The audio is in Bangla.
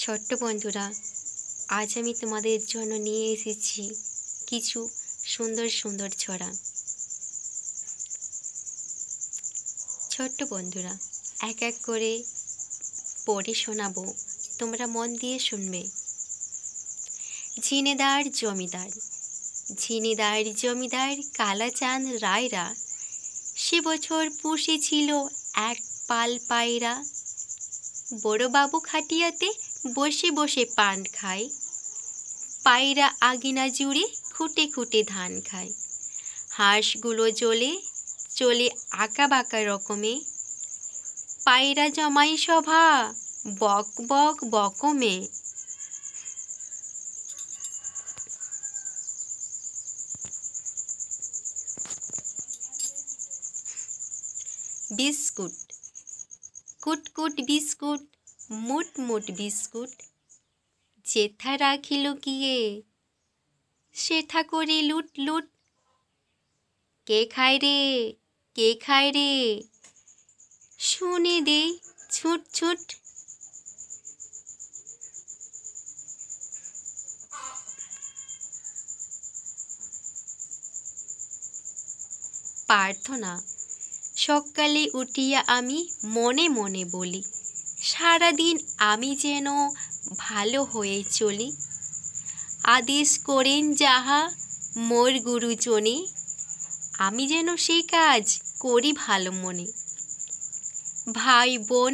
ছোট্ট বন্ধুরা, আজ আমি তোমাদের জন্য নিয়ে এসেছি কিছু সুন্দর সুন্দর ছড়া। ছোট্ট বন্ধুরা, এক এক করে পড়ে শোনাবো, তোমরা মন দিয়ে শুনবে। ঝিনেদার জমিদার। ঝিনেদার জমিদার কালাচাঁদ রায়রা সে বছর পুষেছিল এক পাল পায়রা। বড়বাবু খাটিয়াতে বসে বসে পান খায়, পায়রা আগিনা জুড়ে খুঁটে খুঁটে ধান খায়। হাঁসগুলো চলে আঁকা বাঁকা রকমে, পায়রা জমাই সভা বক বক বকমে। বিস্কুট। কুটকুট বিস্কুট, মুট মুট বিস্কুট, যেথা রাখিল গিয়ে সেথা করে লুট লুট। কে খায় রে, কে খায় রে, শুনে দে ছুট ছুট। প্রার্থনা। সকালে উঠিয়া আমি মনে মনে বলি, সারাদিন আমি যেন ভালো হয়ে চলি। আদেশ করেন যাহা মোর গুরুজনে, আমি যেন সেই কাজ করি ভালো মনে। ভাই বোন